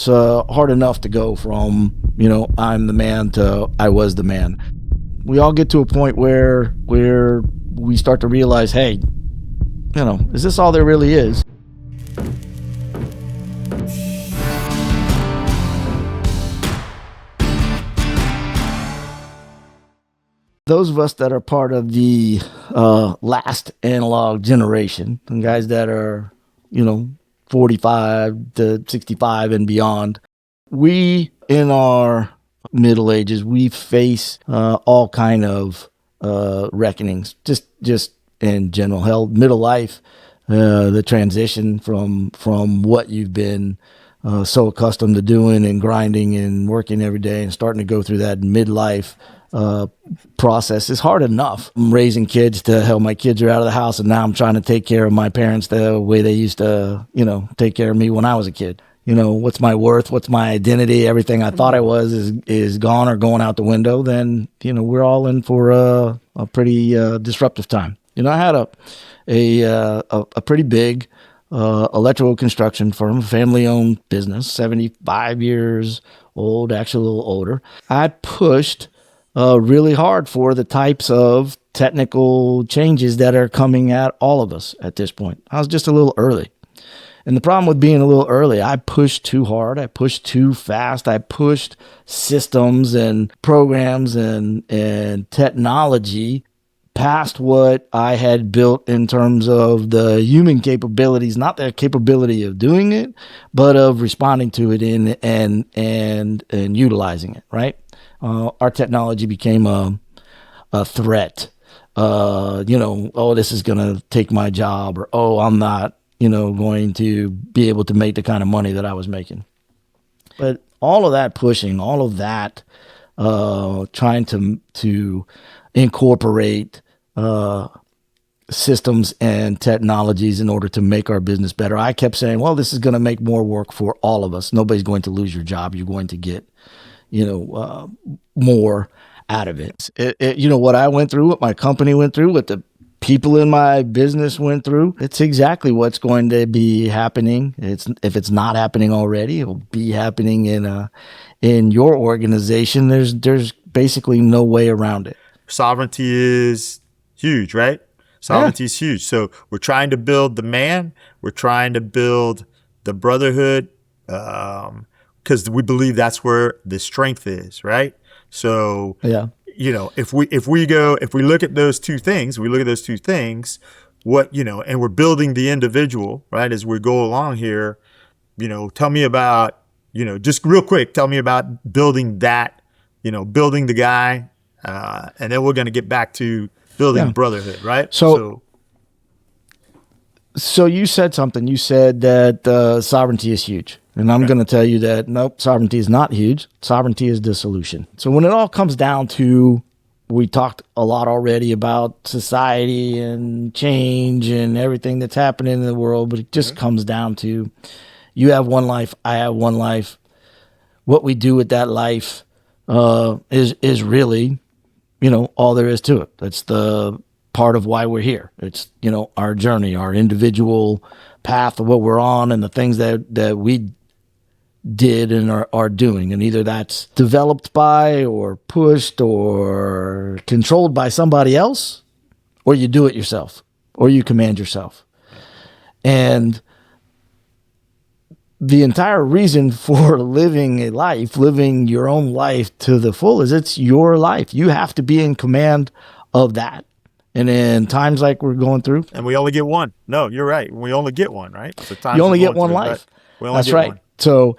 it's hard enough to go from, I'm the man to I was the man. We all get to a point where we start to realize, hey, is this all there really is? Those of us that are part of the last analog generation, and guys that are, 45 to 65 and beyond, we in our middle ages, we face all kind of reckonings, just in general. Hell, middle life, the transition from what you've been so accustomed to doing and grinding and working every day and starting to go through that midlife process is hard enough. I'm raising kids to hell. My kids are out of the house, and now I'm trying to take care of my parents the way they used to, take care of me when I was a kid. What's my worth? What's my identity? Everything I thought I was is gone or going out the window. Then, we're all in for a pretty disruptive time. I had a pretty big electrical construction firm, family-owned business, 75 years old, actually a little older. I pushed really hard for the types of technical changes that are coming at all of us at this point. I was just a little early. And the problem with being a little early, I pushed too hard. I pushed too fast. I pushed systems and programs and technology past what I had built in terms of the human capabilities, not the capability of doing it, but of responding to it and utilizing it, right? Our technology became a threat. This is going to take my job, or, I'm not, going to be able to make the kind of money that I was making. But all of that pushing, all of that trying to incorporate systems and technologies in order to make our business better. I kept saying, well, this is going to make more work for all of us. Nobody's going to lose your job. You're going to get more out of it. What I went through, what my company went through, what the people in my business went through, it's exactly what's going to be happening. If it's not happening already, it'll be happening in your organization. There's basically no way around it. Sovereignty is huge, right? Sovereignty is huge. So we're trying to build the man. We're trying to build the brotherhood, because we believe that's where the strength is, right? So, if we look at those two things, and we're building the individual, right? As we go along here, tell me about, just real quick, tell me about building that, building the guy, and then we're going to get back to building brotherhood, right? So you said something. You said that sovereignty is huge. And I'm going to tell you that, nope, sovereignty is not huge. Sovereignty is the solution. So when it all comes down to, we talked a lot already about society and change and everything that's happening in the world, but it just comes down to, you have one life, I have one life. What we do with that life is really, all there is to it. That's the part of why we're here. It's, our journey, our individual path of what we're on, and the things that we did and are doing. And either that's developed by or pushed or controlled by somebody else, or you do it yourself, or you command yourself. And the entire reason for living your own life to the full, is it's your life. You have to be in command of that. And in times like we're going through. And we only get one. No, you're right. We only get one, right? So you only get one life. That's right. One. So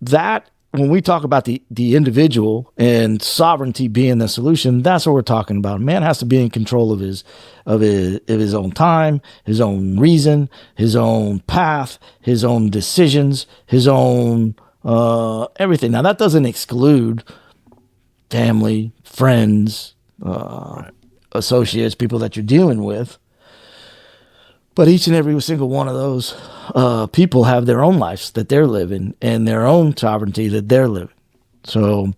that when we talk about the individual and sovereignty being the solution, that's what we're talking about. Man has to be in control of his own time, his own reason, his own path, his own decisions, his own everything. Now that doesn't exclude family, friends, associates, people that you're dealing with. But each and every single one of those people have their own lives that they're living and their own sovereignty that they're living. So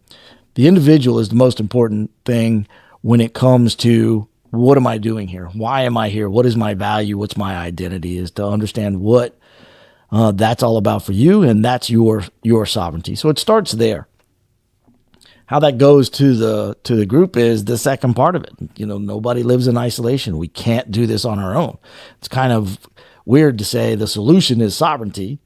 the individual is the most important thing when it comes to, what am I doing here? Why am I here? What is my value? What's my identity? Is to understand what that's all about for you, and that's your sovereignty. So it starts there. How that goes to the group is the second part of it. Nobody lives in isolation. We can't do this on our own. It's kind of weird to say the solution is sovereignty,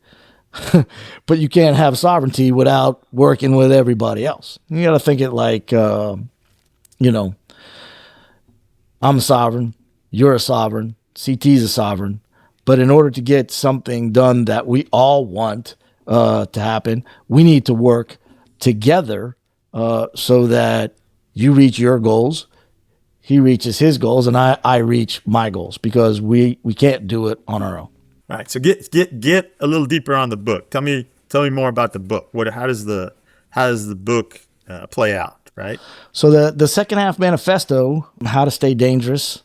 but you can't have sovereignty without working with everybody else. You got to think it like, I'm a sovereign, you're a sovereign, CT's a sovereign. But in order to get something done that we all want to happen, we need to work together so that you reach your goals, he reaches his goals, and I reach my goals, because we can't do it on our own. All right. So get a little deeper on the book. Tell me more about the book. How does the book play out? Right. So the second half manifesto, how to stay dangerous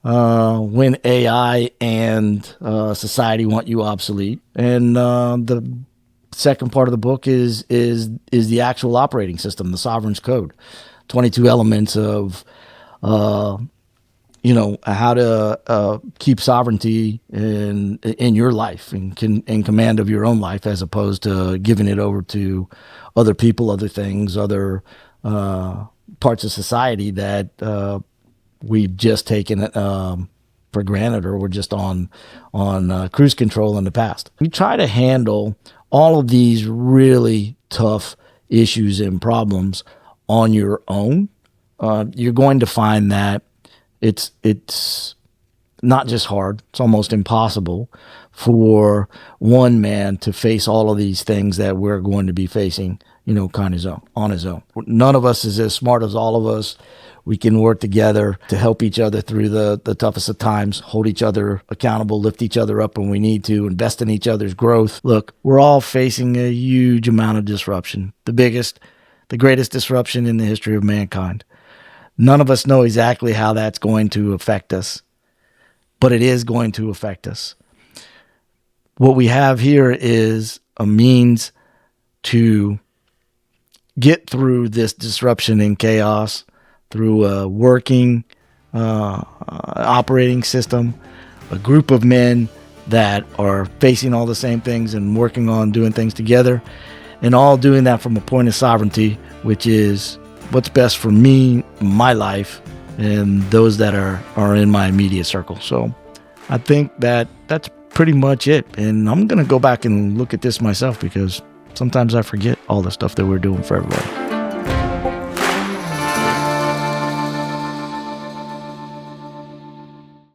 when AI and society want you obsolete, and the second part of the book is the actual operating system, the sovereign's code, 22 elements of how to keep sovereignty in your life and in command of your own life, as opposed to giving it over to other people, other things, other parts of society that we've just taken for granted, or we're just on cruise control in the past. We try to handle all of these really tough issues and problems on your own. You're going to find that it's not just hard, it's almost impossible for one man to face all of these things that we're going to be facing, on his own. None of us is as smart as all of us. We can work together to help each other through the toughest of times, hold each other accountable, lift each other up when we need to, invest in each other's growth. Look, we're all facing a huge amount of disruption, the greatest disruption in the history of mankind. None of us know exactly how that's going to affect us, but it is going to affect us. What we have here is a means to get through this disruption and chaos through a working operating system, a group of men that are facing all the same things and working on doing things together, and all doing that from a point of sovereignty, which is what's best for me, my life, and those that are in my immediate circle. So I think that's pretty much it. And I'm going to go back and look at this myself, because sometimes I forget all the stuff that we're doing for everybody.